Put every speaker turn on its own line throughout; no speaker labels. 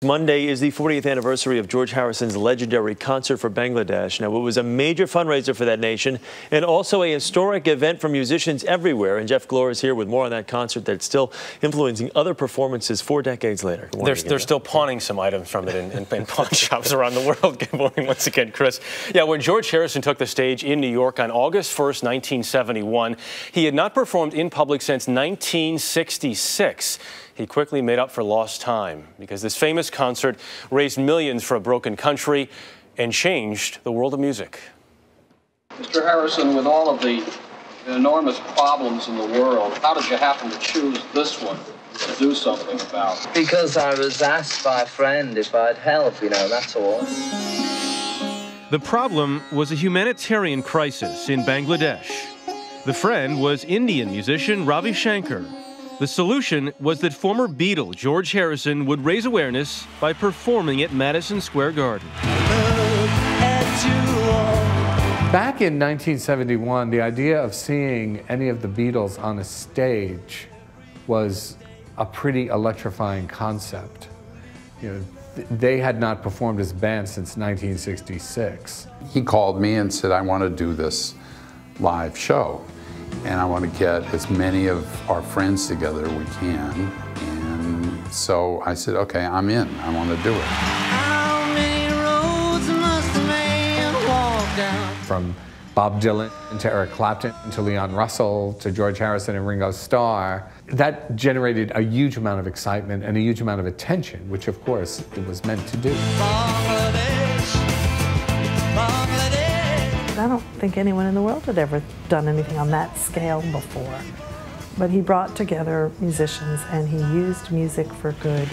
Monday is the 40th anniversary of George Harrison's legendary concert for Bangladesh. Now, it was a major fundraiser for that nation and also a historic event for musicians everywhere. And Jeff Glor is here with more on that concert that's still influencing other performances 4 decades later.
They're still pawning some items from it in pawn shops around the world. Good morning once again, Chris. Yeah, when George Harrison took the stage in New York on August 1st, 1971, he had not performed in public since 1966. He quickly made up for lost time because this famous concert raised millions for a broken country and changed the world of music.
Mr. Harrison, with all of the enormous problems in the world, how did you happen to choose this one to do something about?
Because I was asked by a friend if I'd help, that's all.
The problem was a humanitarian crisis in Bangladesh. The friend was Indian musician Ravi Shankar. The solution was that former Beatle George Harrison would raise awareness by performing at Madison Square Garden.
Back in 1971, the idea of seeing any of the Beatles on a stage was a pretty electrifying concept. They had not performed as a band since 1966.
He called me and said, I want to do this live show. And I want to get as many of our friends together we can. And so I said, okay, I'm in. I want to do it.
How many roads must a man walk down?
From Bob Dylan to Eric Clapton to Leon Russell to George Harrison and Ringo Starr, that generated a huge amount of excitement and a huge amount of attention, which of course it was meant to do.
Bangladesh, Bangladesh.
I don't think anyone in the world had ever done anything on that scale before. But he brought together musicians and he used music for good.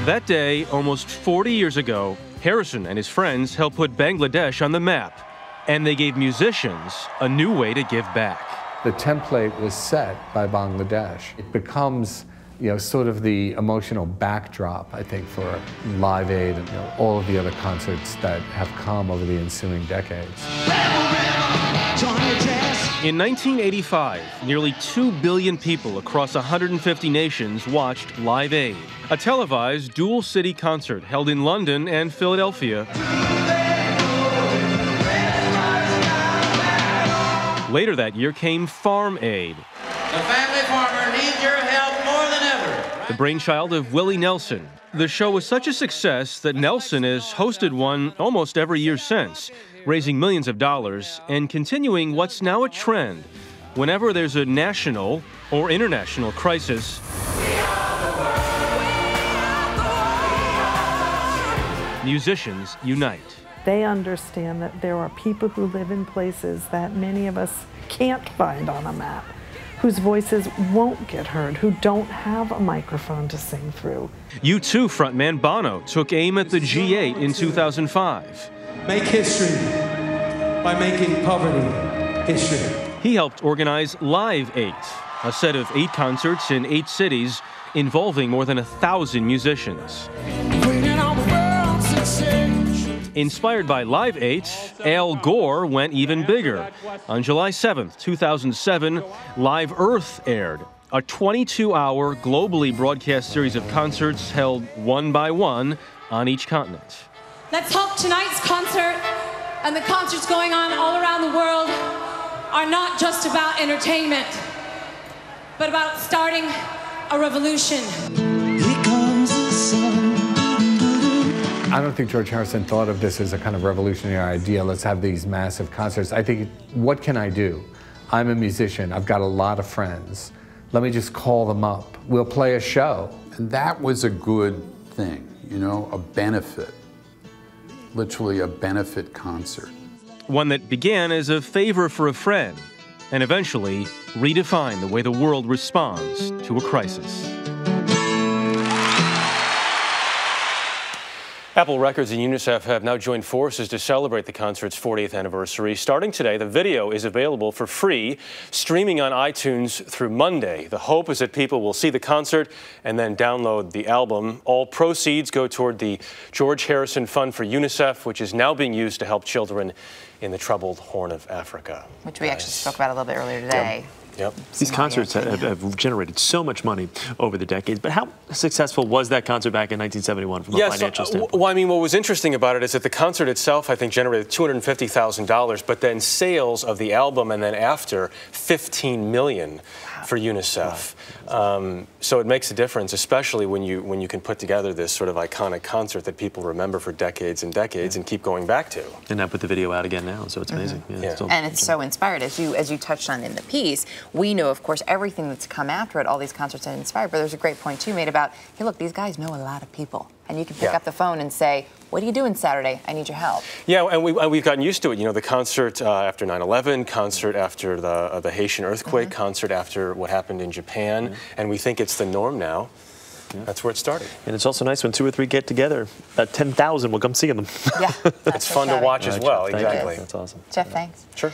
That day, almost 40 years ago, Harrison and his friends helped put Bangladesh on the map, and they gave musicians a new way to give back.
The template was set by Bangladesh. It becomes sort of the emotional backdrop, I think, for Live Aid and all of the other concerts that have come over the ensuing decades.
In 1985, nearly 2 billion people across 150 nations watched Live Aid, a televised dual-city concert held in London and Philadelphia. Later that year came Farm Aid.
The family farmer needs your help more than ever.
The brainchild of Willie Nelson. The show was such a success that Nelson has hosted one almost every year since, raising millions of dollars and continuing what's now a trend. Whenever there's a national or international crisis, musicians unite.
They understand that there are people who live in places that many of us can't find on a map, whose voices won't get heard, who don't have a microphone to sing through.
U2 frontman Bono took aim at the G8 in 2005.
Make history by making poverty history.
He helped organize Live 8, a set of 8 concerts in 8 cities involving more than 1,000 musicians. Inspired by Live 8, Al Gore went even bigger. On July 7th, 2007, Live Earth aired, a 22-hour globally broadcast series of concerts held one by one on each continent.
Let's hope tonight's concert and the concerts going on all around the world are not just about entertainment, but about starting a revolution.
Here comes the sun.
I don't think George Harrison thought of this as a kind of revolutionary idea. Let's have these massive concerts. I think, what can I do? I'm a musician. I've got a lot of friends. Let me just call them up. We'll play a show.
And that was a good thing, a benefit, literally a benefit concert.
One that began as a favor for a friend and eventually redefined the way the world responds to a crisis.
Apple Records and UNICEF have now joined forces to celebrate the concert's 40th anniversary. Starting today, the video is available for free, streaming on iTunes through Monday. The hope is that people will see the concert and then download the album. All proceeds go toward the George Harrison Fund for UNICEF, which is now being used to help children in the troubled Horn of Africa.
Which we actually spoke about a little bit earlier today.
Yep. Yep.
These concerts have generated so much money over the decades, but how successful was that concert back in 1971 from a financial standpoint?
Well, I mean, what was interesting about it is that the concert itself, I think, generated $250,000, but then sales of the album and then after, $15 million for UNICEF. So it makes a difference, especially when you can put together this sort of iconic concert that people remember for decades and decades and keep going back to.
And I put the video out again now, so it's amazing.
And it's so inspired, as you touched on in the piece. We know, of course, everything that's come after it, all these concerts are inspired, but there's a great point you made about, hey, look, these guys know a lot of people. And you can pick up the phone and say, what are you doing Saturday? I need your help.
Yeah, and we've gotten used to it. You know, the concert after 9/11, concert after the Haitian earthquake, concert after what happened in Japan, and we think it's the norm now. That's where it started.
And it's also nice when 2 or 3 get together. 10,000 will come see them.
Yeah,
it's fun to watch as well.
Jeff,
exactly.
That's awesome.
Jeff, thanks.
Sure.